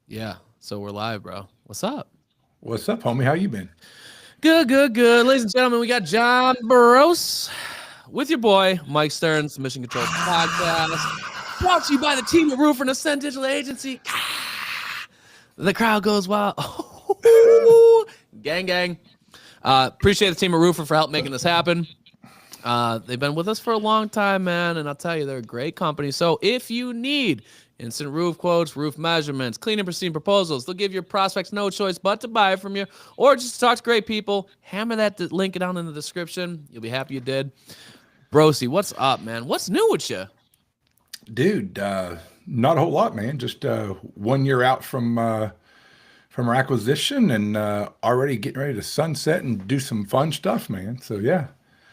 Yeah. So we're live, bro. What's up? What's up, homie? How you been? Good, good, good. Ladies and gentlemen, we got John Burroughs with your boy, Mike Stearns, Mission Control Podcast. Brought to you by the team at Roofer and Ascent Digital Agency. The crowd goes wild. Gang, gang. Appreciate the team at Roofer for help making this happen. They've been with us for a long time, man, and I'll tell you, they're a great company. So if you need instant roof quotes, roof measurements, clean and pristine proposals, they'll give your prospects no choice but to buy from you, or just talk to great people. Hammer that link down in the description. You'll be happy you did. Brosi, what's up, man? What's new with you? Dude, not a whole lot, man. Just 1 year out from our acquisition and already getting ready to sunset and do some fun stuff, man. So yeah.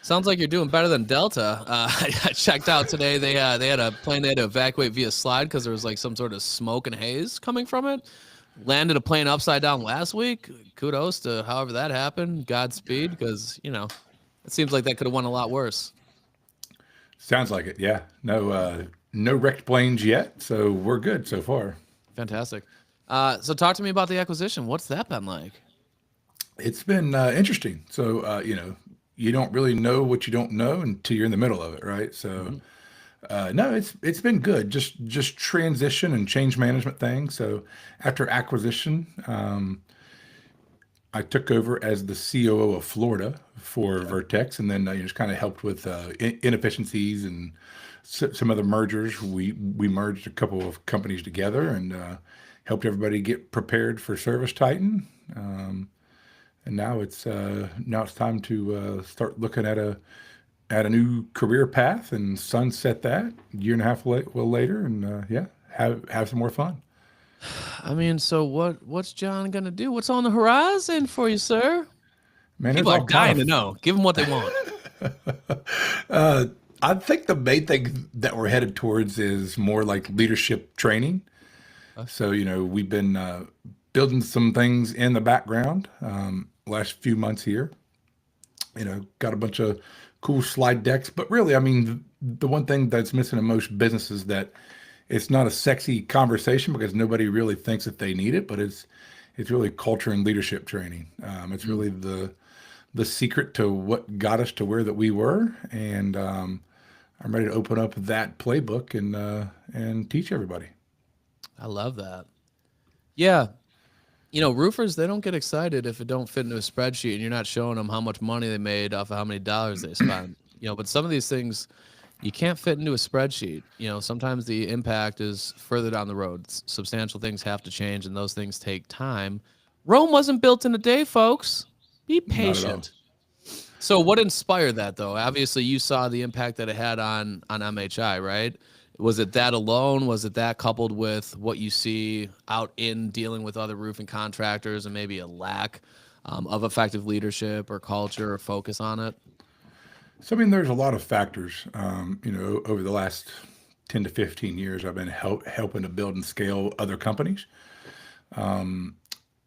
Sounds like you're doing better than Delta. I checked out today. They had a plane they had to evacuate via slide because there was like some sort of smoke and haze coming from it. Landed a plane upside down last week. Kudos to however that happened. Godspeed, because it seems like that could have went a lot worse. Sounds like it. Yeah. No wrecked planes yet, so we're good so far. Fantastic. So talk to me about the acquisition. What's that been like? It's been interesting. So you don't really know what you don't know until you're in the middle of it, right? So Mhm. no, it's been good. Just transition and change management thing. So after acquisition, I took over as the COO of Florida for Okay. Vertex, and then just kind of helped with inefficiencies and some other mergers. We merged a couple of companies together and helped everybody get prepared for Service Titan. And now it's time to start looking at a new career path and sunset that year and a half later, and yeah, have some more fun. I mean, so what's John gonna do? What's on the horizon for you, sir? Man, there's People are all kind dying to of. know. Give them what they want. I think the main thing that we're headed towards is more like leadership training. Uh, So, we've been building some things in the background last few months here. Got a bunch of cool slide decks, but really, I mean, the one thing that's missing in most businesses that it's not a sexy conversation because nobody really thinks that they need it, but it's really culture and leadership training. It's mm. really the secret to what got us to where that we were, and I'm ready to open up that playbook and teach everybody. I love that. Yeah, roofers, they don't get excited if it don't fit into a spreadsheet and you're not showing them how much money they made off of how many dollars they spent. But some of these things you can't fit into a spreadsheet. Sometimes the impact is further down the road. Substantial things have to change and those things take time. Rome wasn't built in a day, folks. Be Not at all. patient. So what inspired that though? Obviously you saw the impact that it had on MHI, right? Was it that alone? Was it that coupled with what you see out in dealing with other roofing contractors and maybe a lack of effective leadership or culture or focus on it? So I mean, there's a lot of factors. Over the last 10 to 15 years, I've been helping to build and scale other companies,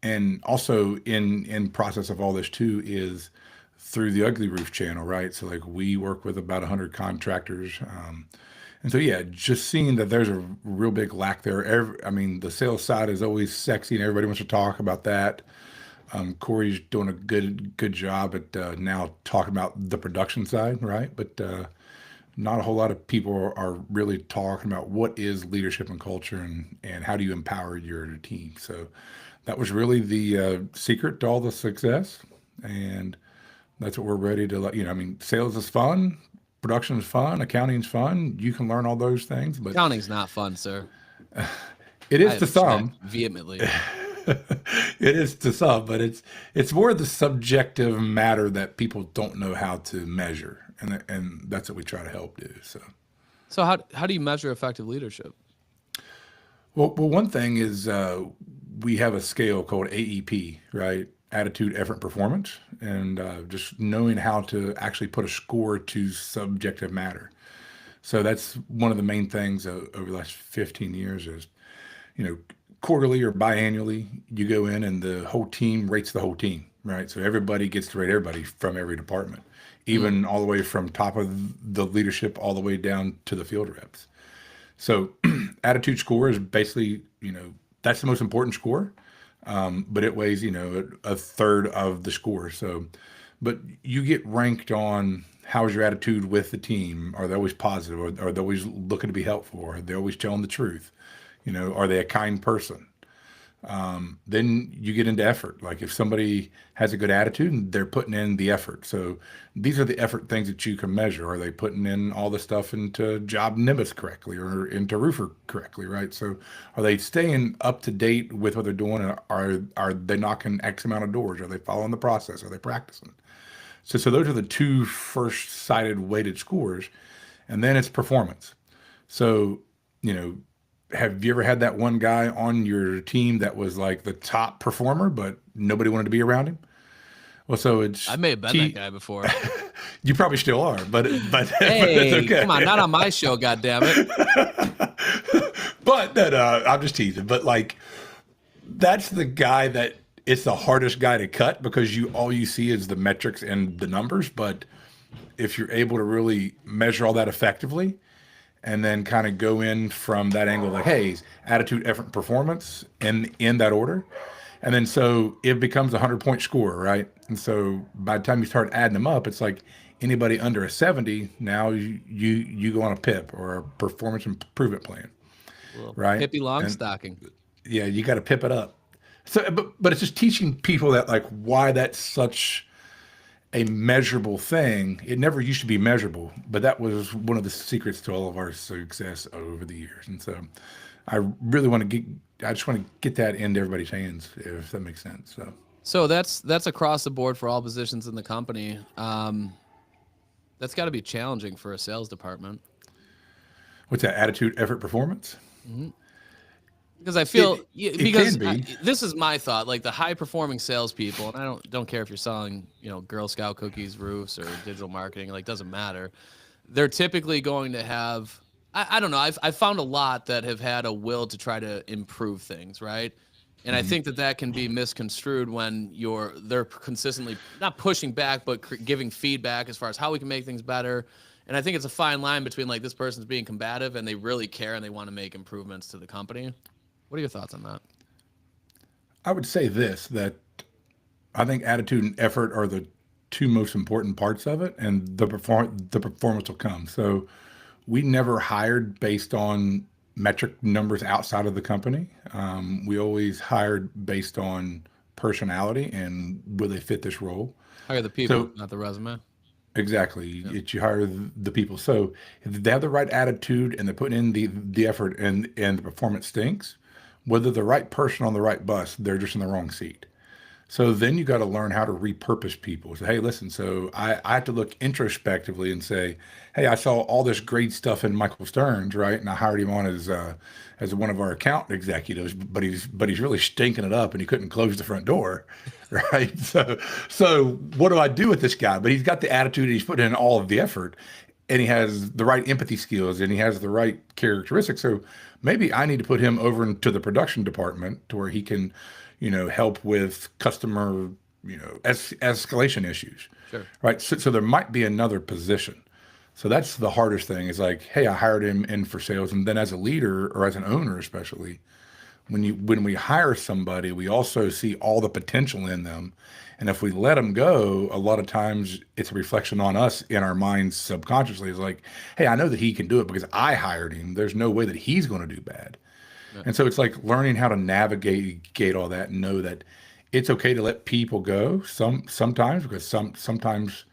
and also in process of all this too is through the Ugly Roof channel, right? So like we work with about 100 contractors. And so, yeah, just seeing that there's a real big lack there. I mean, the sales side is always sexy, and everybody wants to talk about that. Corey's doing a good job at now talking about the production side, right? But not a whole lot of people are really talking about what is leadership and culture, and how do you empower your team. So that was really the secret to all the success, and that's what we're ready to let I mean, sales is fun, production is fun, accounting is fun. You can learn all those things, but Accounting's not fun, sir. it I is to object some. vehemently. It is to some, but it's more the subjective matter that people don't know how to measure, and that's what we try to help do. So, So how do you measure effective leadership? well, one thing is we have a scale called AEP, right? Attitude, effort, performance, and just knowing how to actually put a score to subjective matter. So that's one of the main things over the last 15 years is, you know, quarterly or biannually, you go in and the whole team rates the whole team, right? So everybody gets to rate everybody from every department, Mm, even all the way from top of the leadership all the way down to the field reps. So attitude score is basically, that's the most important score. But it weighs, a third of the score. So, but you get ranked on how's your attitude with the team? Are they always positive? Are they always looking to be helpful? Are they always telling the truth? Are they a kind person? Then you get into effort. Like if somebody has a good attitude and they're putting in the effort. So these are the effort things that you can measure. Are they putting in all the stuff into Job Nimbus correctly or into Roofer correctly, right? So are they staying up to date with what they're doing? And are they knocking X amount of doors? Are they following the process? Are they practicing? So those are the two first cited weighted scores. And then it's performance. So, have you ever had that one guy on your team that was like the top performer, but nobody wanted to be around him? Well, so it's I may have been that guy before. you probably still are, but Hey, but it's okay. come on, not on my show, goddammit. But that I'm just teasing. But like that's the guy that it's the hardest guy to cut because all you see is the metrics and the numbers. But if you're able to really measure all that effectively, and then kind of go in from that angle, like, hey, attitude, effort, performance, in that order, and then so it becomes a 100-point score, right? And so by the time you start adding them up, it's like anybody under a 70, now you go on a PIP or a performance improvement plan, right? Hippie long And stocking. yeah, you got to pip it up. So, but it's just teaching people that like why that's such a measurable thing. It never used to be measurable, but that was one of the secrets to all of our success over the years. And so I really want to I just want to get that into everybody's hands, if that makes sense. So that's across the board for all positions in the company. That's got to be challenging for a sales department. What's that? Attitude, effort, performance? Because I feel because can be. this is my thought, like the high performing salespeople, and I don't care if you're selling, Girl Scout cookies, roofs, or digital marketing, like doesn't matter. They're typically going to have, I don't know, I've found a lot that have had a will to try to improve things, right? And I think that can be misconstrued when they're consistently not pushing back, but giving feedback as far as how we can make things better. And I think it's a fine line between like this person's being combative and they really care and they want to make improvements to the company. What are your thoughts on that? I would say that I think attitude and effort are the two most important parts of it, and the performance will come. So we never hired based on metric numbers outside of the company. We always hired based on personality and will they fit this role. Hire the people, So not the resume. exactly, you hire the people. So if they have the right attitude and they're putting in the effort and the performance stinks, whether the right person on the right bus, they're just in the wrong seat. So then you got to learn how to repurpose people. So, hey, listen, so I have to look introspectively and say, hey, I saw all this great stuff in Michael Stearns, right? And I hired him on as one of our account executives, but he's really stinking it up and he couldn't close the front door, right? So what do I do with this guy? But he's got the attitude, he's putting in all of the effort, and he has the right empathy skills and he has the right characteristics. So maybe I need to put him over into the production department to where he can, help with customer, escalation issues. Sure. Right. So there might be another position. So that's the hardest thing is like, hey, I hired him in for sales. And then as a leader or as an owner, especially when we hire somebody, we also see all the potential in them. And if we let them go, a lot of times it's a reflection on us in our minds subconsciously. It's like, hey, I know that he can do it because I hired him. There's no way that he's going to do bad. Yeah. And so it's like learning how to navigate all that and know that it's okay to let people go sometimes because sometimes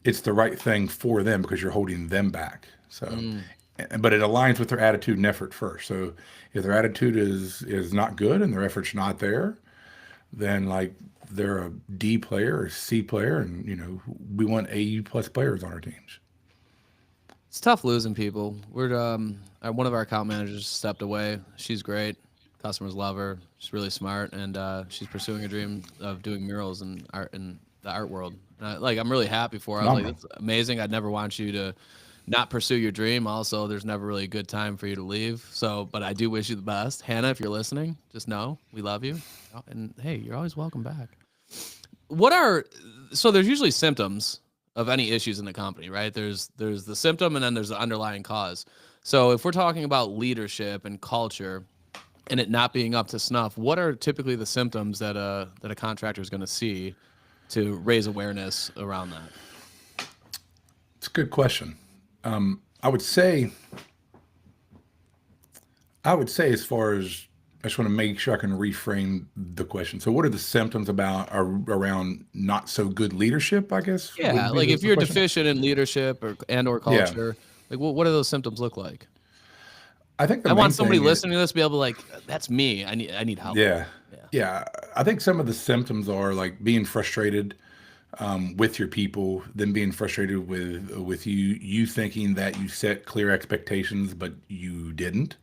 it's the right thing for them because you're holding them back. So, but it aligns with their attitude and effort first. So if their attitude is not good and their effort's not there, then like they're a D player or C player, and we want AU plus players on our teams. It's tough losing people. We're one of our account managers stepped away. She's great. Customers love her. She's really smart, and she's pursuing a dream of doing murals in the art world. And I'm really happy for her. I was like, that's amazing. I'd never want you to not pursue your dream. Also, there's never really a good time for you to leave. So, but I do wish you the best. Hannah, if you're listening, just know we love you. And hey, you're always welcome back. So there's usually symptoms of any issues in the company, right? There's the symptom and then there's the underlying cause. So if we're talking about leadership and culture, and it not being up to snuff, what are typically the symptoms that a contractor is going to see to raise awareness around that? It's a good question. I would say, as far as, I just want to make sure I can reframe the question. So, what are the symptoms around not so good leadership? I guess Yeah, would be like if the you're question. deficient in leadership or Yeah, culture, like what do those symptoms look like? I think the I want main somebody thing is, listening to this to be able to like, that's me. I need help with yeah, that. Yeah. yeah. I think some of the symptoms are like being frustrated with your people, then being frustrated with you thinking that you set clear expectations, but you didn't.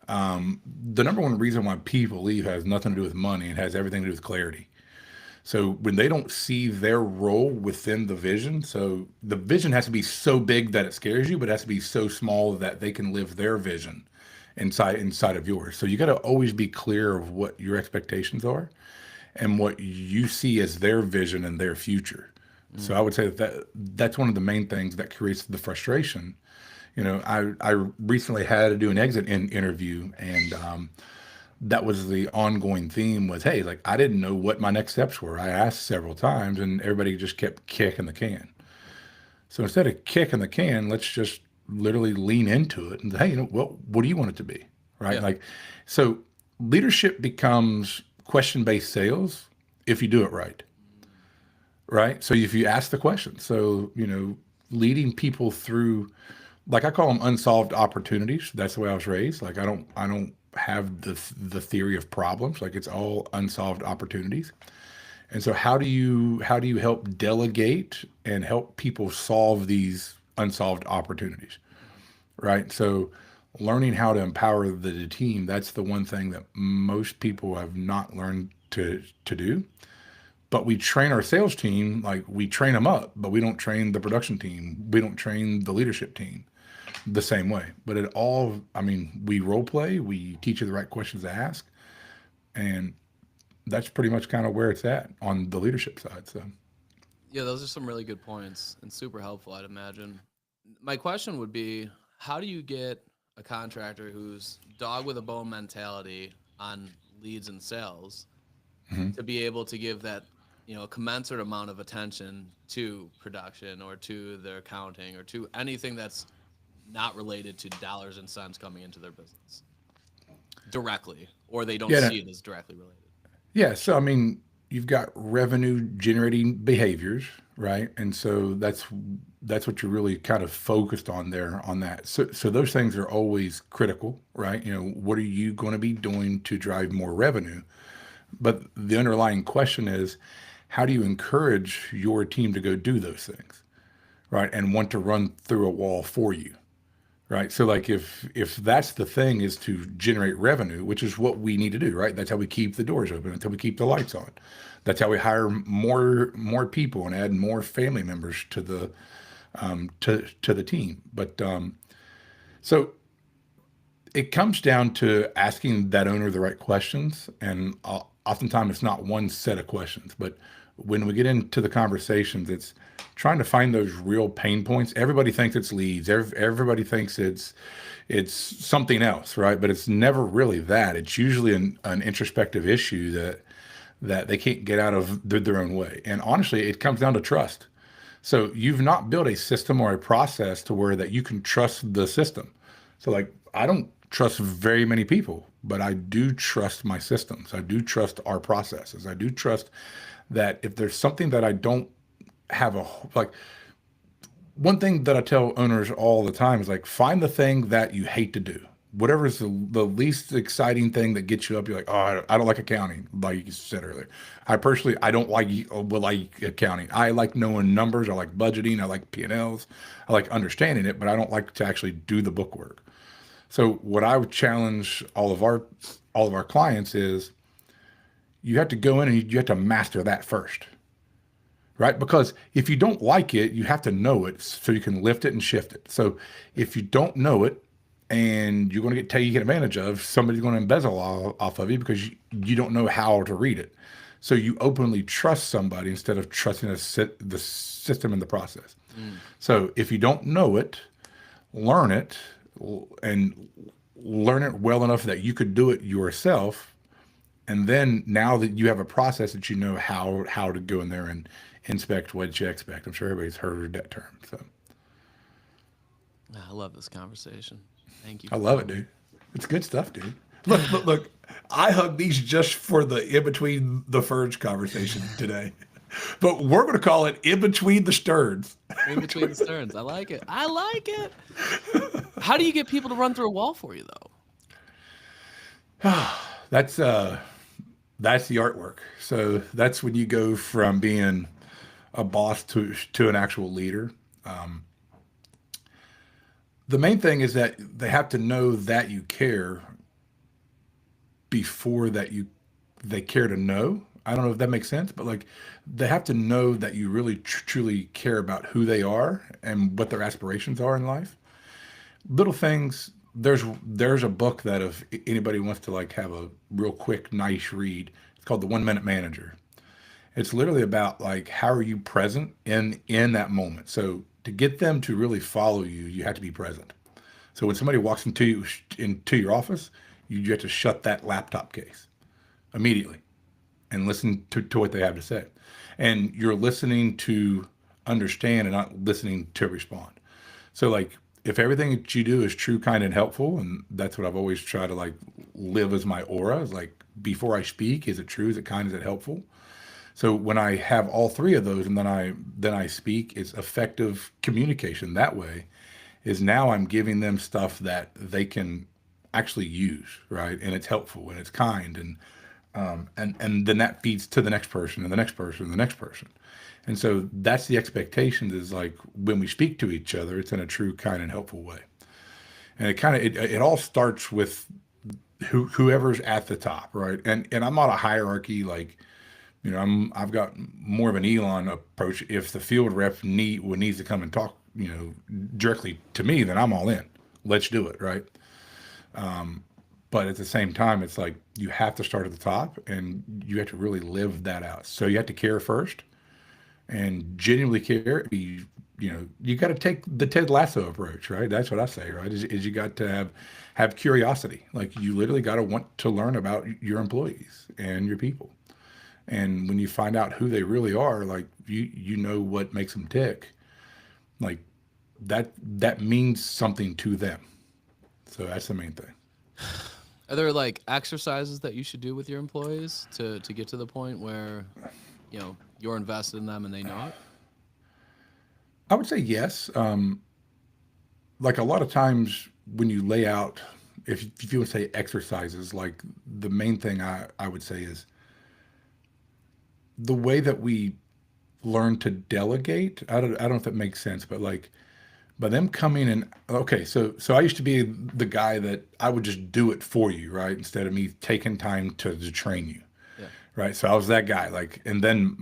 The number one reason why people leave has nothing to do with money. It has everything to do with clarity. So when they don't see their role within the vision, so the vision has to be so big that it scares you, but it has to be so small that they can live their vision inside of yours. So you got to always be clear of what your expectations are and what you see as their vision and their future. So I Mm. would say that's one of the main things that creates the frustration. I recently had to do an exit interview, and that was the ongoing theme was, hey, like I didn't know what my next steps were. I asked several times, and everybody just kept kicking the can. So instead of kicking the can, let's just literally lean into it and say, hey, what do you want it to be, right? Yeah. Like, so leadership becomes question-based sales if you do it right, right? So if you ask the question, so leading people through, like I call them unsolved opportunities. That's the way I was raised. Like I don't have the theory of problems. Like it's all unsolved opportunities. And so how do you help delegate and help people solve these unsolved opportunities, right? So learning how to empower the team, that's the one thing that most people have not learned to do. But we train our sales team, like we train them up, but we don't train the production team. We don't train the leadership team the same way. But it all, I mean, we role play, we teach you the right questions to ask, and that's pretty much kind of where it's at on the leadership side. So, Yeah, those are some really good points and super helpful, I'd imagine. My question would be, how do you get a contractor who's dog with a bone mentality on leads and sales mhm. to be able to give that, a commensurate amount of attention to production or to their accounting or to anything that's not related to dollars and cents coming into their business directly, or they don't Yeah, no, see it as directly related? yeah. So, I mean, you've got revenue generating behaviors, right? And so that's what you're really kind of focused on there on that. So those things are always critical, right? What are you going to be doing to drive more revenue? But the underlying question is, how do you encourage your team to go do those things, right? And want to run through a wall for you, right? So like if that's the thing is to generate revenue, which is what we need to do, right? That's how we keep the doors open, until we keep the lights on. That's how we hire more people and add more family members to the to the team. But so it comes down to asking that owner the right questions, and oftentimes it's not one set of questions, but when we get into the conversations, it's trying to find those real pain points. Everybody thinks it's leads. Everybody thinks it's something else, right? But it's never really that. It's usually an introspective issue that they can't get out of their own way. And honestly, it comes down to trust. So you've not built a system or a process to where that you can trust the system. So like I don't trust very many people, but I do trust my systems. I do trust our processes. I do trust that if there's something that I don't have like one thing that I tell owners all the time is like find the thing that you hate to do. Whatever is the least exciting thing that gets you up, you're like, oh, I don't like accounting, like you said earlier. I don't like accounting. I like knowing numbers. I like budgeting. I like P&Ls. I like understanding it, but I don't like to actually do the book work. So what I would challenge all of our clients is you have to go in and you have to master that first, right? Because if you don't like it, you have to know it so you can lift it and shift it. So if you don't know it and you're going to get taken advantage of, somebody's going to embezzle off of you because you don't know how to read it. So you openly trust somebody instead of trusting the system and the process. Mm. So if you don't know it, learn it, and learn it well enough that you could do it yourself. And then now that you have a process that you know how to go in there and inspect what you expect. I'm sure everybody's heard that term. So I love this conversation. Thank you. I love it, dude. It's good stuff, dude. Look. I hug these just for the in between the Ferge conversation today, but we're going to call it in between the Sterns. In between the Sterns. I like it. I like it. How do you get people to run through a wall for you, though? That's the artwork. So that's when you go from being a boss to an actual leader. The main thing is that they have to know that you care before they care to know. I don't know if that makes sense, but like they have to know that you really truly care about who they are and what their aspirations are in life. Little things. There's a book that if anybody wants to like have a real quick nice read, it's called The 1 Minute Manager. It's literally about like how are you present in that moment. So to get them to really follow you, you have to be present. So when somebody walks into your office, you have to shut that laptop case immediately and listen to what they have to say. And you're listening to understand and not listening to respond. So like if everything that you do is true, kind, and helpful, and that's what I've always tried to like live as my aura, is like before I speak, is it true? Is it kind? Is it helpful? So when I have all three of those and then I speak, it's effective communication that way. Is now I'm giving them stuff that they can actually use, right? And it's helpful and it's kind and then that feeds to the next person and the next person and the next person. And so that's the expectation is like when we speak to each other, it's in a true, kind, and helpful way. And it all starts with whoever's at the top, right? And I'm not a hierarchy like I've got more of an Elon approach. If the field rep needs to come and talk, directly to me, then I'm all in. Let's do it, right? But at the same time, it's like you have to start at the top, and you have to really live that out. So you have to care first, and genuinely care. You got to take the Ted Lasso approach, right? That's what I say, right? Is you got to have curiosity. Like you literally got to want to learn about your employees and your people. And when you find out who they really are, like you know what makes them tick, like that means something to them. So that's the main thing. Are there like exercises that you should do with your employees to get to the point where, you're invested in them and they know it? I would say yes. Like a lot of times when you lay out, if you would say exercises, like the main thing I would say is the way that we learn to delegate. I don't know if that makes sense, but like by them coming and okay, so I used to be the guy that I would just do it for you, right? Instead of me taking time to train you. Yeah. Right. So I was that guy. Like, and then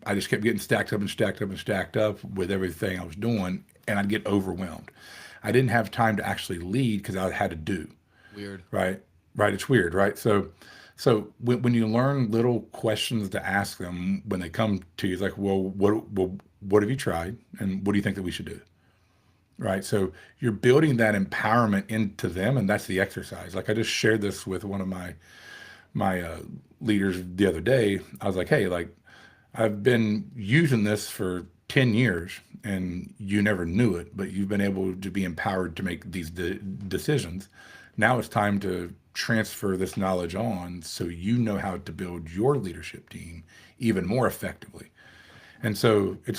I just kept getting stacked up and stacked up and stacked up with everything I was doing, and I'd get overwhelmed. I didn't have time to actually lead because I had to do. Weird. Right. Right. It's weird. Right. So when you learn little questions to ask them when they come to you, it's like, well, what have you tried, and what do you think that we should do? Right. So you're building that empowerment into them, and that's the exercise. Like I just shared this with one of my leaders the other day. I was like, hey, like I've been using this for 10 years and you never knew it, but you've been able to be empowered to make these decisions. Now it's time to transfer this knowledge on so you know how to build your leadership team even more effectively. And so it's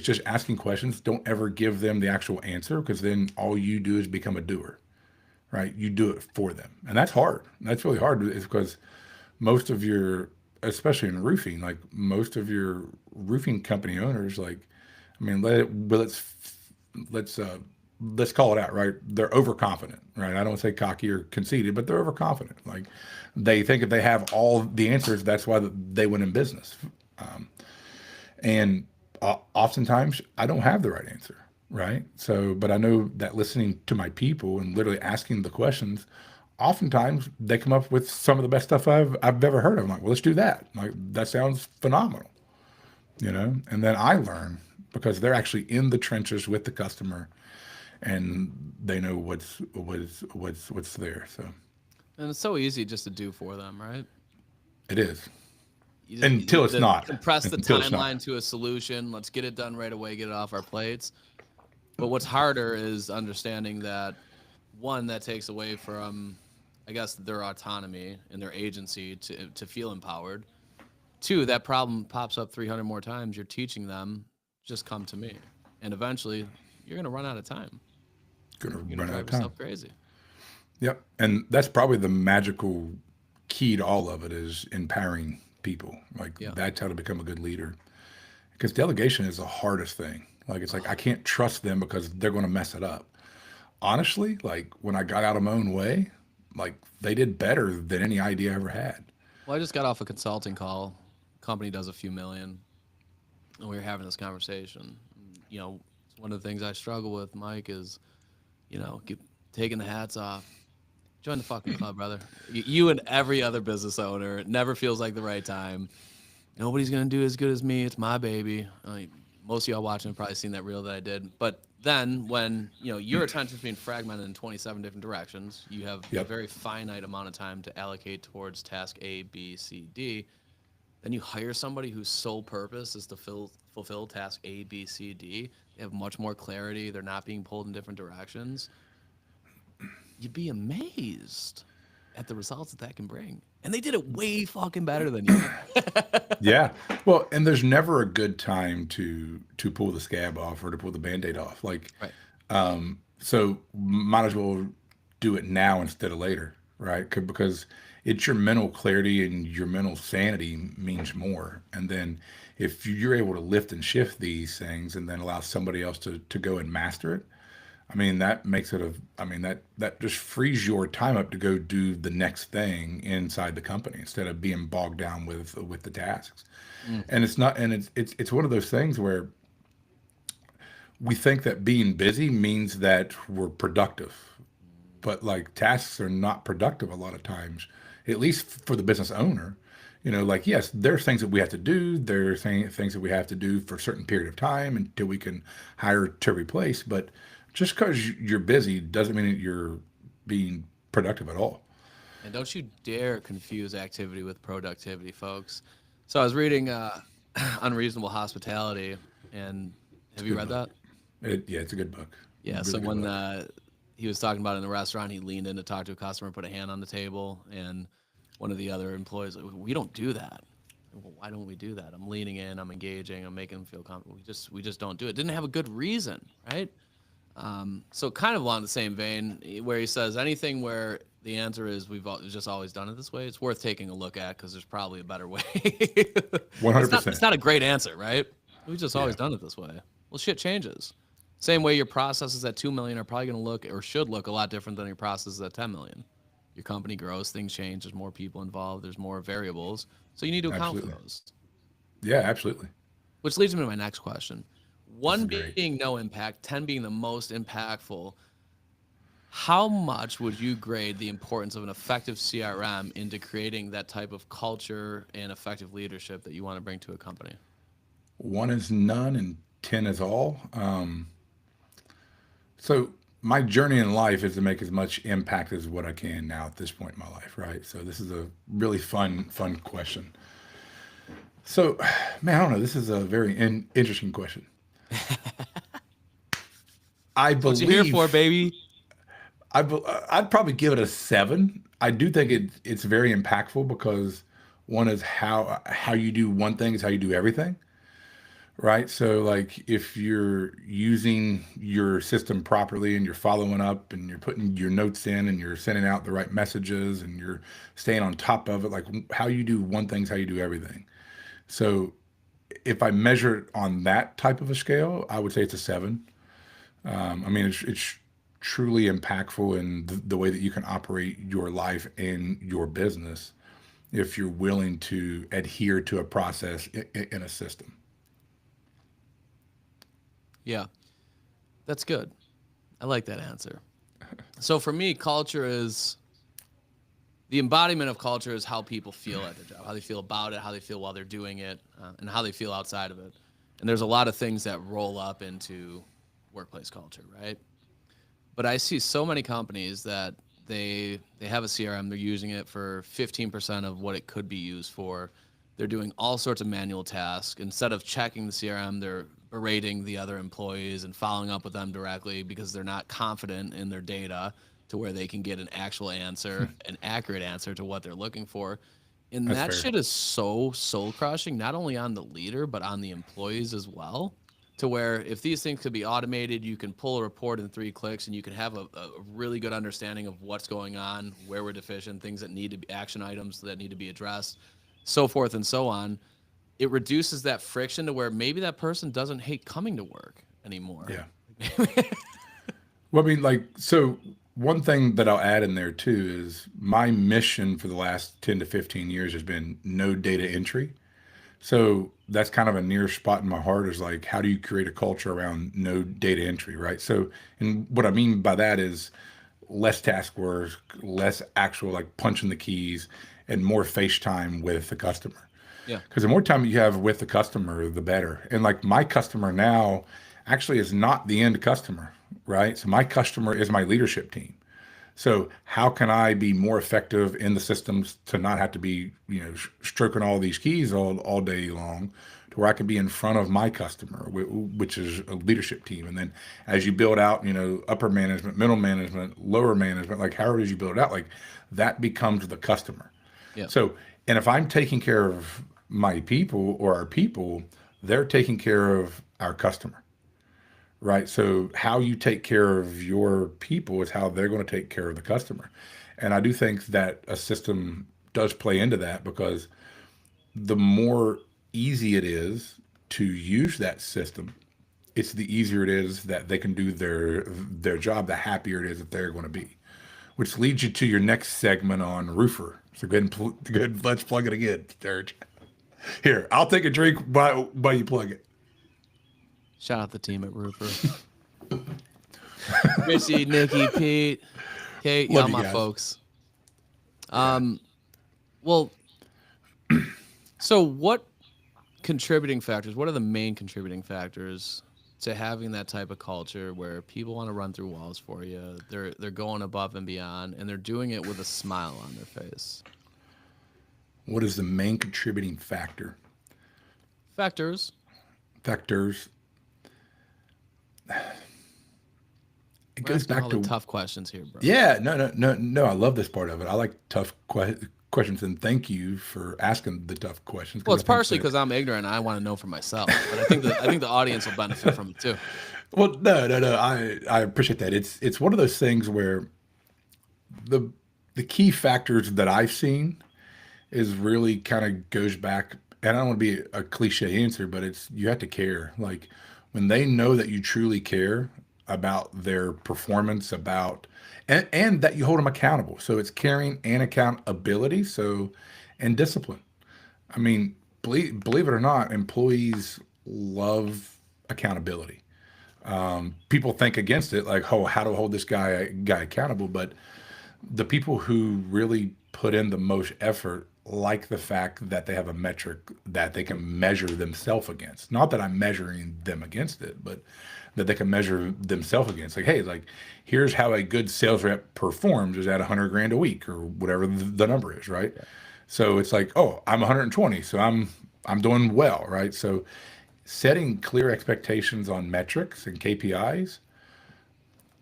just asking questions. Don't ever give them the actual answer because then all you do is become a doer, right? You do it for them. And that's hard. That's really hard is because most of your, especially in roofing, like most of your roofing company owners, like, I mean, let's call it out, right? They're overconfident, right? I don't say cocky or conceited, but they're overconfident. Like they think if they have all the answers, that's why they win in business. And oftentimes I don't have the right answer, right? So, but I know that listening to my people and literally asking the questions, oftentimes they come up with some of the best stuff I've ever heard of. I'm like, well, let's do that. Like that sounds phenomenal, And then I learn because they're actually in the trenches with the customer, and they know what's there. So And it's so easy just to do for them, right? it is You until need it's to not. compress the Until it's not. timeline to a solution. Let's get it done right away, get it off our plates. But what's harder is understanding that one, that takes away from, I guess, their autonomy and their agency to feel empowered. Two, that problem pops up 300 more times. You're teaching them, just come to me, and eventually you're gonna run out of time. Gonna You're gonna run out drive of time. yourself crazy. Yep. And that's probably the magical key to all of it is empowering people. Like Yeah. that's how to become a good leader. Because delegation is the hardest thing. Like it's like I can't trust them because they're going to mess it up. Honestly, like when I got out of my own way, like they did better than any idea I ever had. Well, I just got off a consulting call. Company does a few million, and we were having this conversation. You know, one of the things I struggle with, Mike, is get taking the hats off. Join the fucking club, brother. You and every other business owner. It never feels like the right time. Nobody's gonna do as good as me. It's my baby. Most of y'all watching have probably seen that reel that I did. But then when your attention's being fragmented in 27 different directions, you have a Yep. very finite amount of time to allocate towards task A, B, C, D. Then you hire somebody whose sole purpose is to fulfill task A, B, C, D. They have much more clarity. They're not being pulled in different directions. You'd be amazed at the results that can bring. And they did it way fucking better than you. Yeah. Well, and there's never a good time to pull the scab off or to pull the band-aid off. Like Right. so might as well do it now instead of later, right? Because it's your mental clarity and your mental sanity means more. And then if you're able to lift and shift these things and then allow somebody else to go and master it, I mean, that makes it I mean, that just frees your time up to go do the next thing inside the company instead of being bogged down with the tasks. Mm. And it's not, and it's one of those things where we think that being busy means that we're productive, but like tasks are not productive a lot of times, at least for the business owner. Like yes, there's things that we have to do. There's things that we have to do for a certain period of time until we can hire to replace. But just because you're busy doesn't mean that you're being productive at all. And don't you dare confuse activity with productivity, folks. So I was reading Unreasonable Hospitality, and It's have a you good read book. that? Yeah, it's a good book. Yeah. So Really good when book. he was talking about it in the restaurant, he leaned in to talk to a customer, put a hand on the table, and one of the other employees, like, we don't do that. Well, why don't we do that? I'm leaning in, I'm engaging, I'm making them feel comfortable. We just don't do it. Didn't have a good reason, right? So kind of along the same vein, where he says anything where the answer is just always done it this way, it's worth taking a look at because there's probably a better way. It's not. It's 100%. not a great answer, right? We've just always Yeah, done it this way. Well, shit changes. Same way your processes at 2 million are probably going to look or should look a lot different than your processes at 10 million. Your company grows, things change. There's more people involved. There's more variables, so you need to account for absolutely. those. Yeah, absolutely. Which leads me to my next question. This is One great. being no impact, 10 being the most impactful. How much would you grade the importance of an effective CRM into creating that type of culture and effective leadership that you want to bring to a company? One is none and 10 is all. So my journey in life is to make as much impact as what I can now at this point in my life, right? So this is a really fun question. So, man, I don't know. This is a very interesting question. I That's what you're here for, believe baby. I'd probably give it a 7. I do think it's very impactful because one is how you do one thing is how you do everything, right? So like if you're using your system properly and you're following up and you're putting your notes in and you're sending out the right messages and you're staying on top of it, like how you do one thing is how you do everything. So if I measure it on that type of a scale, I would say it's a 7. I mean, it's truly impactful in the way that you can operate your life and your business if you're willing to adhere to a process in a system. Yeah, that's good. I like that answer. So for me, culture is the embodiment of culture is how people feel at their job, how they feel about it, how they feel while they're doing it, and how they feel outside of it. And there's a lot of things that roll up into workplace culture, right? But I see so many companies that they have a CRM, they're using it for 15% of what it could be used for. They're doing all sorts of manual tasks. Instead of checking the CRM, they're berating the other employees and following up with them directly because they're not confident in their data to where they can get an actual answer, an accurate answer to what they're looking for. And That's that fair. shit is so soul crushing, not only on the leader, but on the employees as well. To where if these things could be automated, you can pull a report in 3 clicks and you can have a really good understanding of what's going on, where we're deficient, things that need to be action items that need to be addressed, so forth and so on. It reduces that friction to where maybe that person doesn't hate coming to work anymore. Yeah. Well, I mean, like, so one thing that I'll add in there too is my mission for the last 10 to 15 years has been no data entry. So that's kind of a near spot in my heart is like, how do you create a culture around no data entry, right? So, and what I mean by that is less task work, less actual like punching the keys, and more face time with the customer. Yeah. Because the more time you have with the customer, the better. And like my customer now actually is not the end customer, right? So my customer is my leadership team. So how can I be more effective in the systems to not have to be, stroking all these keys all day long, to where I can be in front of my customer, which is a leadership team. And then as you build out, upper management, middle management, lower management, like however you build it out, like that becomes the customer. Yeah. So, and if I'm taking care of my people or our people, they're taking care of our customer. Right. So how you take care of your people is how they're going to take care of the customer. And I do think that a system does play into that because the more easy it is to use that system, it's the easier it is that they can do their job, the happier it is that they're going to be. Which leads you to your next segment on roofer. So go ahead and good. Let's plug it again, Sturge. Here, I'll take a drink while you plug it. Shout out the team at Roofer. Chrissy, Nikki, Pete, Kate, Love y'all you my guys. folks. Well, so what are the main contributing factors to having that type of culture where people want to run through walls for you? They're going above and beyond, and they're doing it with a smile on their face. What is the main contributing factors? It We're goes asking back all to the tough questions here, bro. yeah, no. I love this part of it. I like tough questions, and thank you for asking the tough questions. Well, 'Cause it's I think partially that because I'm ignorant and I want to know for myself, but I think the audience will benefit from it too. well, no. I appreciate that. It's one of those things where the the key factors that I've seen is really kind of goes back, and I don't want to be a cliche answer, but it's you have to care. Like when they know that you truly care about their performance, and that you hold them accountable. So it's caring and accountability. So and discipline. I mean, believe it or not, employees love accountability. People think against it, like, oh, how do I hold this guy accountable? But the people who really put in the most effort like the fact that they have a metric that they can measure themselves against. Not that I'm measuring them against it, but that they can measure themselves against. Like, hey, like here's how a good sales rep performs is at 100 grand a week or whatever the number is, right? So it's like, oh, I'm 120, so I'm doing well, right? So setting clear expectations on metrics and KPIs,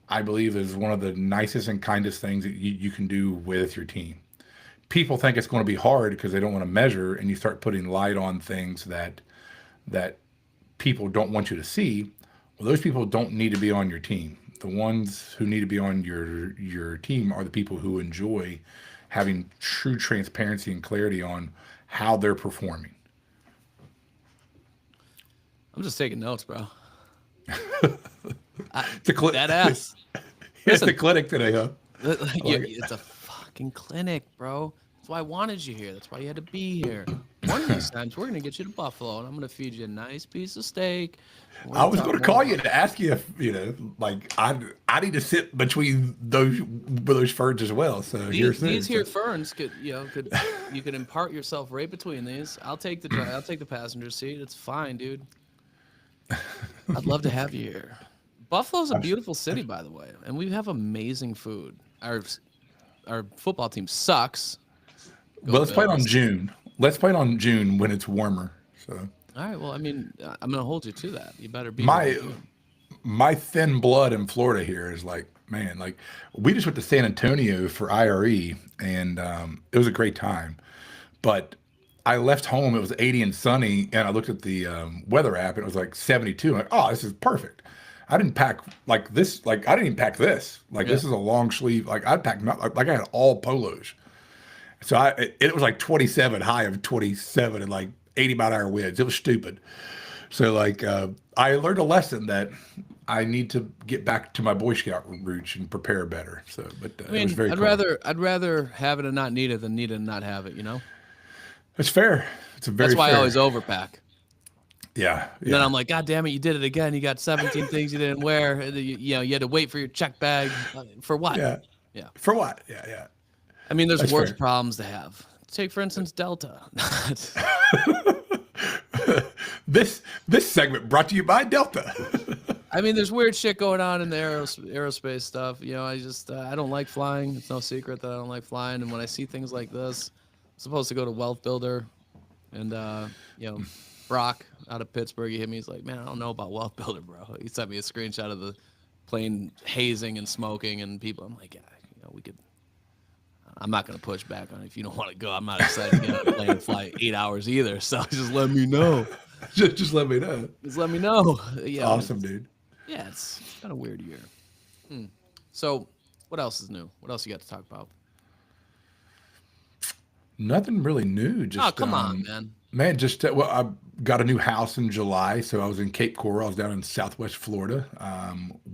I believe is one of the nicest and kindest things that you can do with your team. People think it's going to be hard because they don't want to measure, and you start putting light on things that people don't want you to see. Well, those people don't need to be on your team. The ones who need to be on your team are the people who enjoy having true transparency and clarity on how they're performing. I'm just taking notes, bro. The That ass. It's the Listen. clinic today, huh? It's a fucking clinic, bro. That's why I wanted you here. That's why you had to be here. One of these times, we're gonna get you to Buffalo, and I'm gonna feed you a nice piece of steak. I was going to call you to ask you if like I need to sit between those ferns as well. So here soon. These here ferns could you could impart yourself right between these. I'll take the passenger seat. It's fine, dude. I'd love to have you here, Buffalo's a I'm s- beautiful city, by the way, and we have amazing food. Our football team sucks. Go Well, let's plan on Bills. June. Let's plan on June when it's warmer. So All right. Well, I mean, I'm gonna hold you to that. You better be here in my June. my thin blood in Florida here is like, man, like we just went to San Antonio for IRE, and it was a great time. But I left home; it was 80 and sunny, and I looked at the weather app, and it was like 72. I'm like, oh, this is perfect. I didn't pack like this. Like I didn't even pack this. Like Yeah. this is a long sleeve. Like I packed not like I had all polos. So it was like 27, high of 27, and like 80-mile-an-hour winds. It was stupid. So like I learned a lesson that I need to get back to my Boy Scout roots and prepare better. So, but I it was mean, very I'd cool. rather I'd rather have it and not need it than need it and not have it. You know. It's fair. It's a That's very why I fair. always overpack. Yeah, And then yeah, I'm like, God damn it, you did it again. You got 17 things you didn't wear. And you had to wait for your check bag. For what? yeah. Yeah. For what? Yeah, yeah. I mean, there's That's worse fair. problems to have. Take, for instance, Delta. This segment brought to you by Delta. I mean, there's weird shit going on in the aerospace stuff. You know, I don't like flying. It's no secret that I don't like flying. And when I see things like this, I'm supposed to go to Wealth Builder, and you know, Brock out of Pittsburgh, he hit me. He's like, man, I don't know about Wealth Builder, bro. He sent me a screenshot of the plane hazing and smoking and people. I'm like, yeah, you know, we could. I'm not gonna push back on it. If you don't want to go, I'm not excited to get on a plane and fly 8 hours either. So just let me know. Just let me know. Just let me know. Yeah, Awesome, dude. yeah, it's been a weird year. So, what else is new? What else you got to talk about? Nothing really new. Oh, Just come on, man. man, just well, I got a new house in July, so I was in Cape Coral. I was down in Southwest Florida.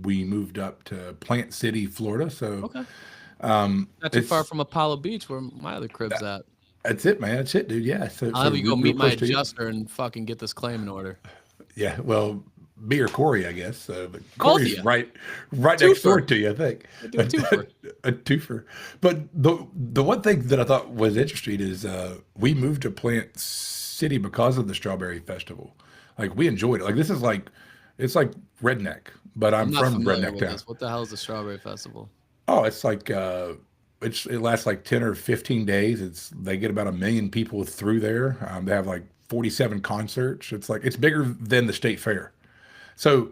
We moved up to Plant City, Florida. So Okay. Not too far it's from Apollo Beach, where my other crib's at. that's it, man. That's it, dude. Yeah. So I'll have you go real meet my close to you. adjuster and fucking get this claim in order. Yeah. Well, me or Corey, I guess. But Both of Corey's you. right next door Twofer. to you, I think. Do a twofer. A twofer. But the one thing that I thought was interesting is we moved to Plant City because of the Strawberry Festival. Like we enjoyed it. Like this is like it's like redneck, but I'm I'm not from familiar redneck with town. this. What the hell is the Strawberry Festival? Oh, it's like it lasts like 10 or 15 days. They get about 1 million people through there. They have like 47 concerts. It's like it's bigger than the state fair. So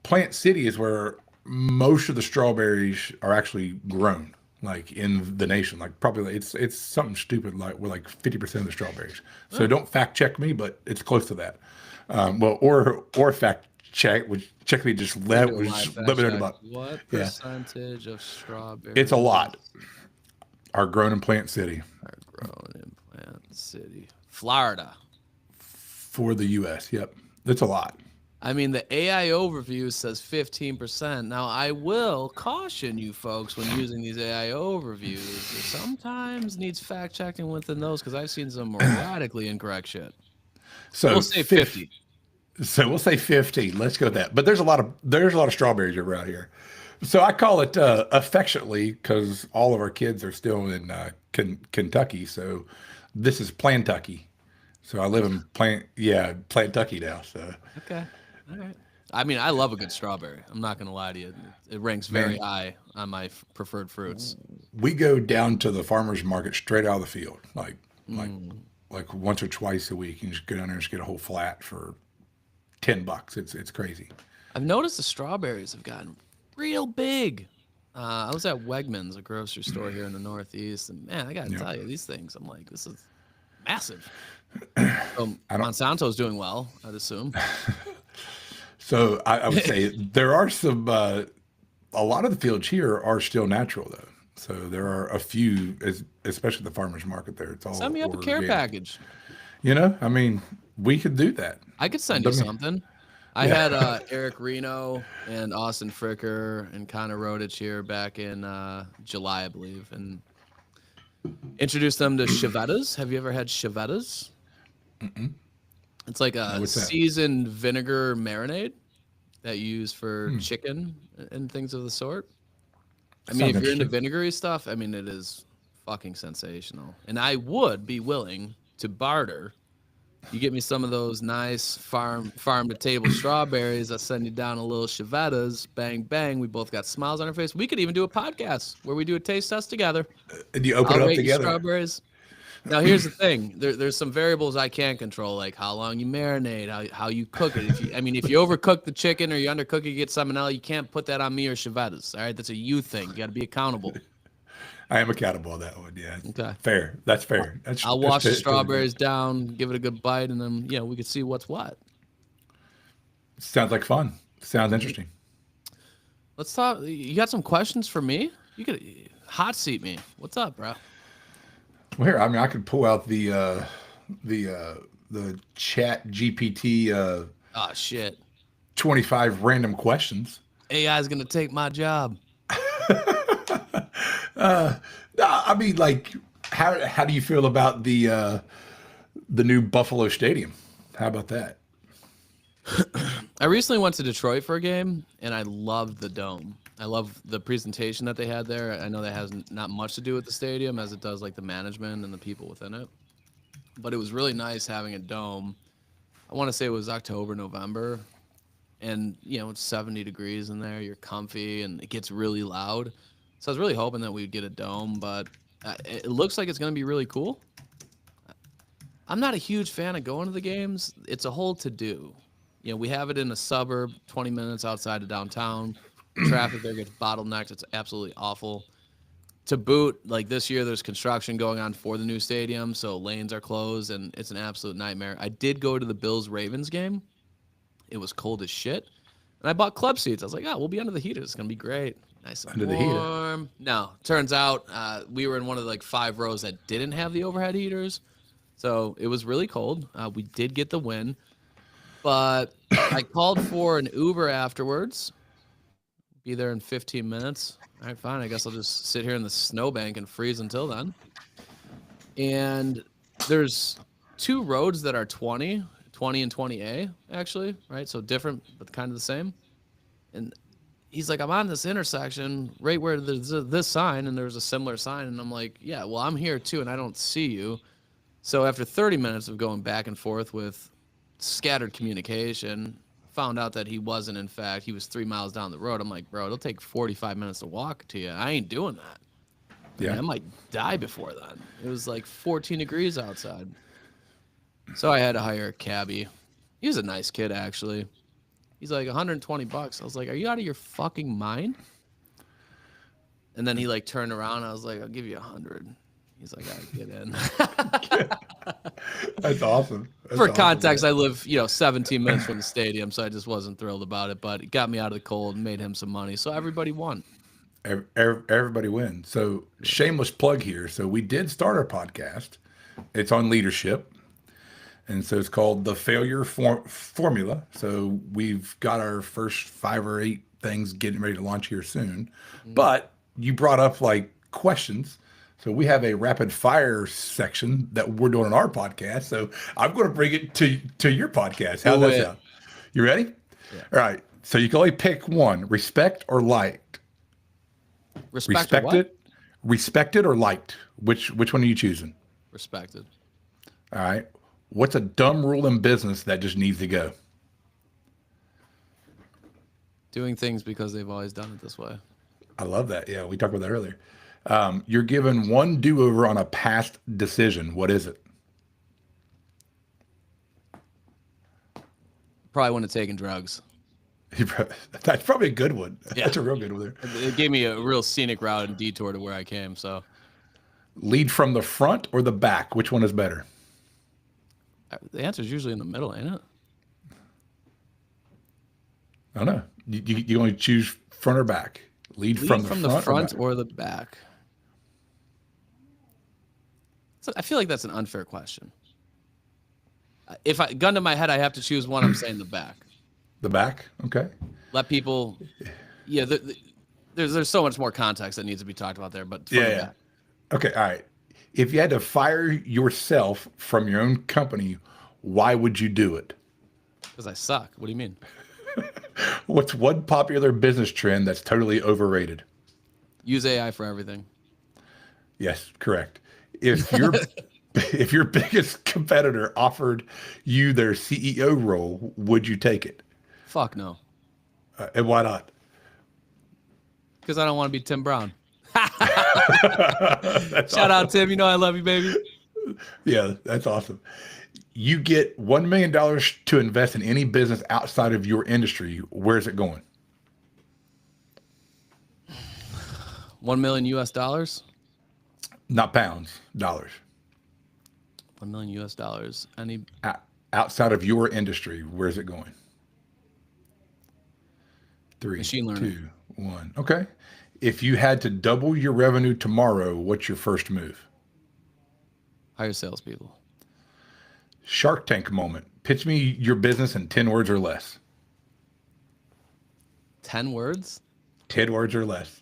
Plant City is where most of the strawberries are actually grown, like in the nation. Like probably it's something stupid like we're like 50% of the strawberries. So Oh, don't fact check me, but it's close to that. Well, or fact check, which check me just we can let do a live was fact limited check. about. What Yeah, percentage of it's a strawberries lot. Are grown in Plant City are grown in Plant City, Florida? for the U.S. Yep, that's a lot. I mean, the AI overview says 15%. Now, I will caution you folks when using these AI overviews. It sometimes needs fact checking within those because I've seen some radically incorrect shit. We'll So say fifth, 50. so we'll say 15. Let's go with that. But there's a lot of strawberries around here. So I call it affectionately because all of our kids are still in Kentucky. So this is Plantucky. So I live in Plantucky now. So Okay. All right. I mean, I love a good strawberry. I'm not going to lie to you. It ranks very man, high on my preferred fruits. we go down to the farmers market straight out of the field, like Mm. like once or twice a week, and just go down there and just get a whole flat for $10. It's crazy. I've noticed the strawberries have gotten real big. I was at Wegmans, a grocery store here in the Northeast, and man, I gotta Yeah, tell you, these things, I'm like, this is massive. So I don't. Monsanto's doing well, I'd assume. So I would say there are some. A lot of the fields here are still natural though. So there are a few, especially the farmers market there. It's Send all me up a care organic. package. I mean, we could do that. I could send you Let me. something. I Yeah. had Eric Reno and Austin Fricker and Connor Rodich here back in July, I believe, and introduced them to Chevettas. Have you ever had Chevettas? It's like No, a what's that? seasoned vinegar marinade that you use for Hmm. chicken and things of the sort. I mean, Sounds if you're into interesting. vinegary stuff, I mean, it is fucking sensational. And I would be willing to barter You get me some of those nice farm to table strawberries. I send you down a little Chevettas. Bang bang. We both got smiles on our face. We could even do a podcast where we do a taste test together. And you open I'll it up rate you together. strawberries. Now here's the thing. There's some variables I can't control, like how long you marinate, how you cook it. If you overcook the chicken or you undercook it, you get salmonella. You can't put that on me or Chevettas. All right, that's a you thing. You got to be accountable. I am accountable on that one. Yeah. Okay. Fair. That's fair. I'll wash the strawberries down, give it a good bite, and then we can see what's what. Sounds like fun. Sounds interesting. Let's talk. You got some questions for me? You could hot seat me. What's up, bro? Well, here, I mean, I could pull out the Chat GPT Oh shit. 25 random questions. AI is gonna take my job. I mean, like, how do you feel about the new Buffalo Stadium? How about that? I recently went to Detroit for a game, and I loved the dome. I love the presentation that they had there. I know that has not much to do with the stadium as it does like the management and the people within it. But it was really nice having a dome. I want to say it was October, November. And, it's 70 degrees in there. You're comfy, and it gets really loud. So I was really hoping that we'd get a dome, but it looks like it's going to be really cool. I'm not a huge fan of going to the games. It's a whole to-do. We have it in a suburb, 20 minutes outside of downtown. Traffic there gets bottlenecked. It's absolutely awful. To boot, like this year, there's construction going on for the new stadium, so lanes are closed, and it's an absolute nightmare. I did go to the Bills-Ravens game. It was cold as shit. And I bought club seats. I was like, we'll be under the heater. It's going to be great. Nice and Under the heater. warm. No, turns out we were in one of the like 5 rows that didn't have the overhead heaters. So it was really cold. We did get the win. But I called for an Uber afterwards. Be there in 15 minutes. All right, fine. I guess I'll just sit here in the snowbank and freeze until then. And there's 2 roads that are 20 and 20A, actually, right? So different, but kind of the same. And he's like, I'm on this intersection right where there's this sign, and there's a similar sign. And I'm like, yeah, well, I'm here too, and I don't see you. So after 30 minutes of going back and forth with scattered communication, found out that he wasn't, in fact, he was 3 miles down the road. I'm like, bro, it'll take 45 minutes to walk to you. I ain't doing that. Yeah. I might die before then. It was like 14 degrees outside. So I had to hire a cabbie. He was a nice kid, actually. He's like, $120. I was like, are you out of your fucking mind? And then he like turned around. I was like, I'll give you 100. He's like, all right, get in. That's awesome. That's For awesome, context, man. I live, 17 minutes from the stadium, so I just wasn't thrilled about it. But it got me out of the cold and made him some money. So everybody won. Everybody wins. So shameless plug here. So we did start our podcast. It's on leadership. And so it's called the Failure Formula. So we've got our first 5 or 8 things getting ready to launch here soon. But you brought up like questions. So we have a rapid fire section that we're doing on our podcast. So I'm going to bring it to your podcast. How's that sound? You ready? Yeah. All right. So you can only pick one: respect or liked. Respected. Respected or liked. Which one are you choosing? Respected. All right. What's a dumb rule in business that just needs to go? Doing things because they've always done it this way. I love that. Yeah, we talked about that earlier. You're given one do-over on a past decision. What is it? Probably wouldn't have taken drugs. That's probably a good one. Yeah. That's a real good one there. It gave me a real scenic route and detour to where I came. So Lead from the front or the back? Which one is better? the answer is usually in the middle, ain't it? I don't know. You only choose front or back. Lead from the front or the back. So I feel like that's an unfair question. If I gun to my head, I have to choose one. I'm saying the back. The back? Okay. Let people. Yeah, there's so much more context that needs to be talked about there. But from the back. Okay. All right. If you had to fire yourself from your own company, why would you do it? Because I suck. What do you mean? What's one popular business trend that's totally overrated? Use AI for everything. Yes, correct. If your If your biggest competitor offered you their CEO role, would you take it? Fuck no. And why not? Because I don't want to be Tim Brown. That's Shout out, awesome. Tim. You know I love you, baby. Yeah, that's awesome. You get $1 million to invest in any business outside of your industry. Where's it going? 1 million US dollars. Not pounds, dollars. 1 million US dollars. Any O- Outside of your industry, where's it going? Three, machine learning. 2, 1. Okay. If you had to double your revenue tomorrow, what's your first move? Hire salespeople. Shark Tank moment. Pitch me your business in 10 words or less. 10 words. 10 words or less.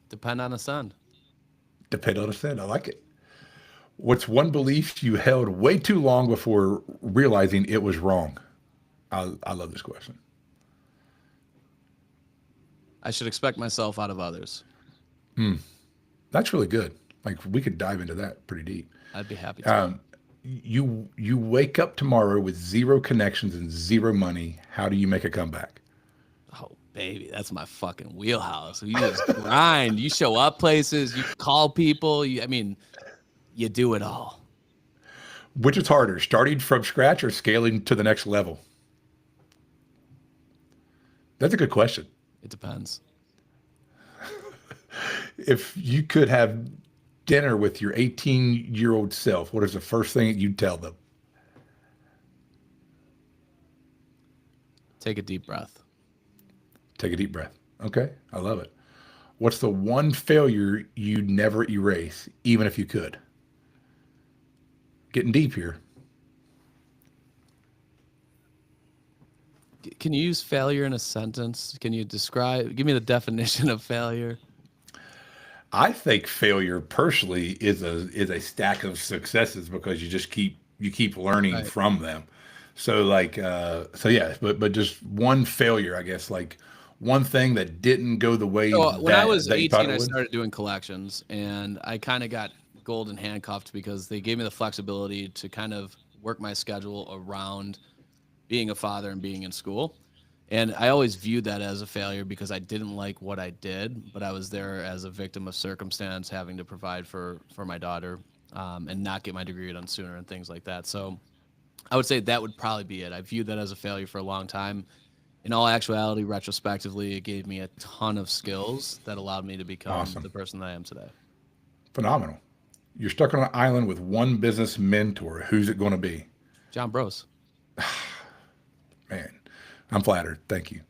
Depend on the sun. Depend on the sin. I like it. What's one belief you held way too long before realizing it was wrong? I love this question. I should expect myself out of others. That's really good. Like we could dive into that pretty deep. I'd be happy to. You wake up tomorrow with zero connections and zero money. How do you make a comeback? Oh, baby, that's my fucking wheelhouse. You just grind. You show up places. You call people. You do it all. Which is harder, starting from scratch or scaling to the next level? That's a good question. It depends. If you could have dinner with your 18-year-old self, what is the first thing you'd tell them? Take a deep breath. Take a deep breath. Okay, I love it. What's the one failure you'd never erase, even if you could? Getting deep here. Can you use failure in a sentence? Can you give me the definition of failure? I think failure personally is a stack of successes because you keep learning Right. from them. So like so yeah, but just one failure, I guess, like one thing that didn't go the way So when I was that you thought 18, it I would. started doing collections, and I kind of got golden handcuffed because they gave me the flexibility to kind of work my schedule around being a father and being in school. And I always viewed that as a failure because I didn't like what I did, but I was there as a victim of circumstance, having to provide for my daughter, and not get my degree done sooner and things like that. So I would say that would probably be it. I viewed that as a failure for a long time. In all actuality, retrospectively, it gave me a ton of skills that allowed me to become Awesome. the person that I am today. Phenomenal. You're stuck on an island with one business mentor. Who's it going to be? John Bros. Man, I'm flattered. Thank you.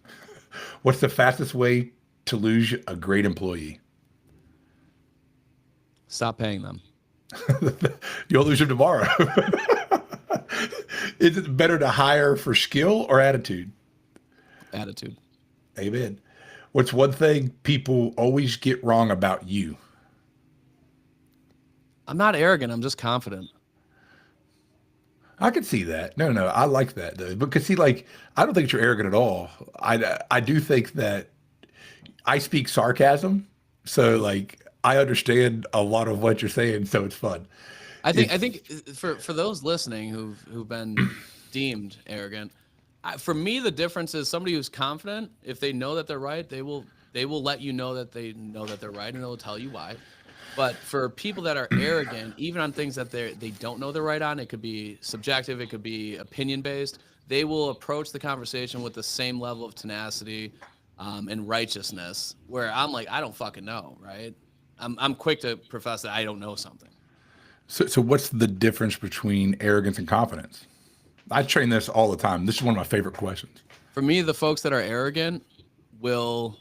What's the fastest way to lose a great employee? Stop paying them. You'll lose him tomorrow. Is it better to hire for skill or attitude? Attitude. Amen. What's one thing people always get wrong about you? I'm not arrogant. I'm just confident. I could see that. No, no, I like that though. Because see, like, I don't think you're arrogant at all. I do think that I speak sarcasm, so like I understand a lot of what you're saying, so it's fun. I It's think for those listening who've been deemed arrogant, for me the difference is somebody who's confident. If they know that they're right, they will let you know that they know that they're right, and they'll tell you why. But for people that are arrogant, even on things that they don't know they're right on, it could be subjective, it could be opinion based. They will approach the conversation with the same level of tenacity and righteousness. Where I'm like, I don't fucking know, right? I'm quick to profess that I don't know something. so. What's the difference between arrogance and confidence? I train this all the time. This is one of my favorite questions. For me, the folks that are arrogant will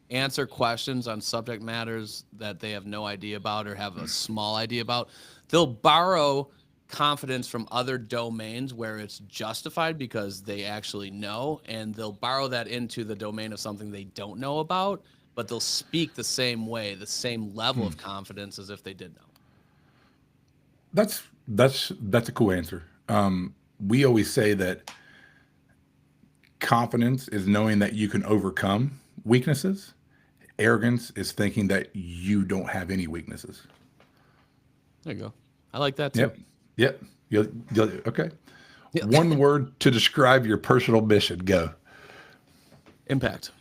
answer questions on subject matters that they have no idea about or have a small idea about. They'll borrow confidence from other domains where it's justified because they actually know, and they'll borrow that into the domain of something they don't know about, but they'll speak the same way, the same level of confidence as if they did know. That's a cool answer. We always say that confidence is knowing that you can overcome weaknesses, Arrogance is thinking that you don't have any weaknesses. There you go. I like that too. Yep. Yep. Okay. Yeah. One word to describe your personal mission. Go. Impact.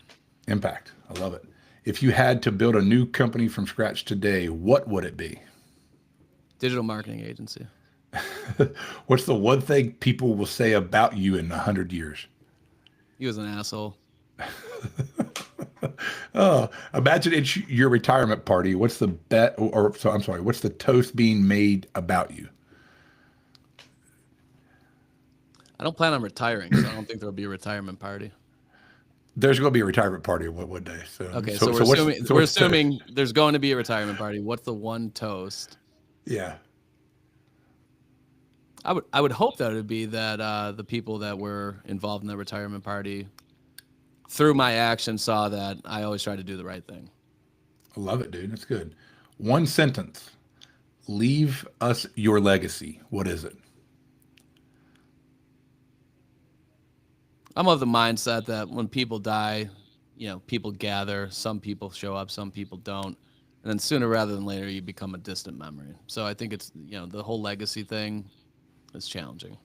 Impact. I love it. If you had to build a new company from scratch today, what would it be? Digital marketing agency. What's the one thing people will say about you in 100 years? He was an asshole. Oh, imagine it's your retirement party. What's the bet, so I'm sorry, what's the toast being made about you? I don't plan on retiring, so I don't think there'll be a retirement party. There's going to be a retirement party one day. So Okay, so we're assuming there's going to be a retirement party. What's the one toast? Yeah. I would hope that it would be that the people that were involved in the retirement party, through my action, saw that I always try to do the right thing. I love it, dude. That's good. One sentence. Leave us your legacy. What is it? I'm of the mindset that when people die, people gather. Some people show up, some people don't. And then sooner rather than later, you become a distant memory. So I think it's, the whole legacy thing is challenging.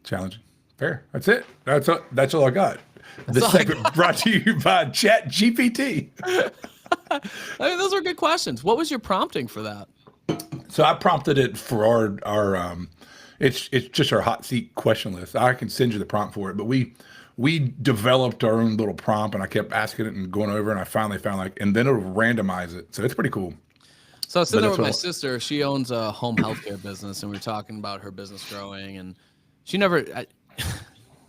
Challenging. Fair. That's it. That's all I got. This all I segment brought to you by Chat GPT. I mean, those were good questions. What was your prompting for that? So I prompted it for our it's just our hot seat question list. I can send you the prompt for it, but we developed our own little prompt, and I kept asking it and going over, and I finally found and then it'll randomize it. So it's pretty cool. So I was sitting there with my sister. She owns a home healthcare business, and we were talking about her business growing, and she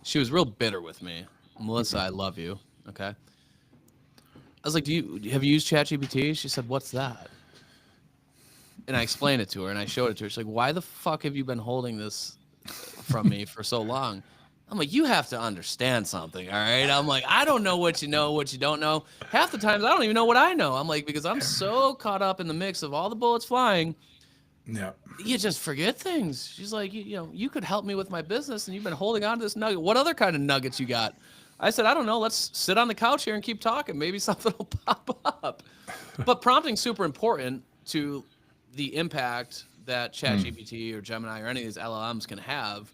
she was real bitter with me. Melissa, I love you. Okay. I was like, have you used ChatGPT? She said, what's that? And I explained it to her, and I showed it to her. She's like, why the fuck have you been holding this from me for so long? I'm like, you have to understand something, all right? I'm like, I don't know what you don't know. Half the times, I don't even know what I know. I'm like, because I'm so caught up in the mix of all the bullets flying, yeah, you just forget things. She's like, you could help me with my business, and you've been holding on to this nugget. What other kind of nuggets you got? I said, I don't know. Let's sit on the couch here and keep talking. Maybe something will pop up. But prompting's super important to the impact that ChatGPT or Gemini or any of these LLMs can have.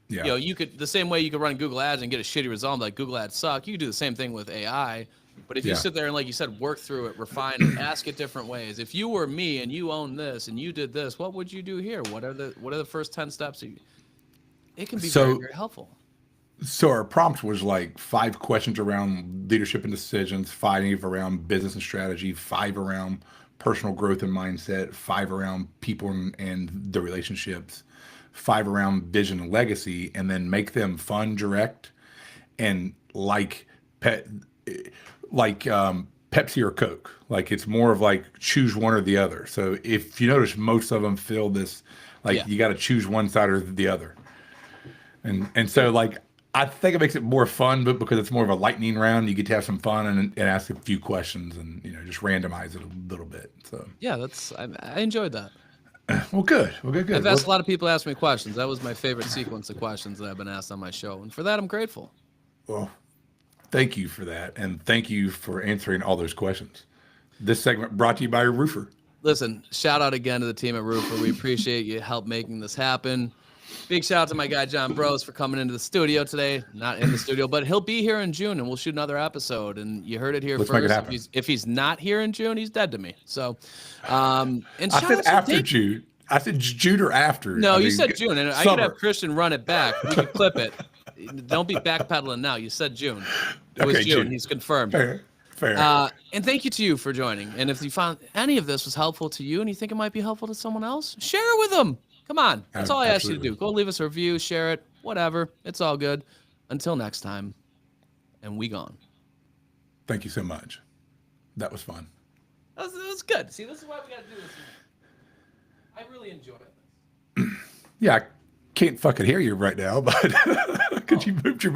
Yeah. You could, the same way you could run Google Ads and get a shitty result, like Google Ads suck, you could do the same thing with AI. But if you sit there and, like you said, work through it, refine it, ask it different ways. If you were me and you own this and you did this, what would you do here? What are the first 10 steps? It can be very, very helpful. So our prompt was 5 questions around leadership and decisions, 5 around business and strategy, 5 around personal growth and mindset, 5 around people and the relationships, 5 around vision and legacy, and then make them fun, direct, and Pepsi or Coke. It's more of choose one or the other. So if you notice, most of them feel this you got to choose one side or the other. And so I think it makes it more fun, but because it's more of a lightning round, you get to have some fun and ask a few questions and just randomize it a little bit. So yeah, I enjoyed that. Well, good. I've asked a lot of people ask me questions. That was my favorite sequence of questions that I've been asked on my show, and for that, I'm grateful. Well, thank you for that, and thank you for answering all those questions. This segment brought to you by Roofer. Listen, shout out again to the team at Roofer. We appreciate you help making this happen. Big shout out to my guy John Bros for coming into the studio today. Not in the studio, but he'll be here in June, and we'll shoot another episode. And you heard it here Let's first. Make it happen. If he's not here in June, he's dead to me. So, and I said after June. I said June or after. No, you said June, and I could have Christian run it back. We could clip it. Don't be backpedaling now. You said June. It was June. He's confirmed. Fair. And thank you to you for joining. And if you found any of this was helpful to you and you think it might be helpful to someone else, share it with them. Come on. That's all I ask you to do. Go leave us a review, share it, whatever. It's all good. Until next time, and we gone. Thank you so much. That was fun. That was good. See, this is why we got to do this. I really enjoyed this. Yeah, I can't fucking hear you right now, but could you move your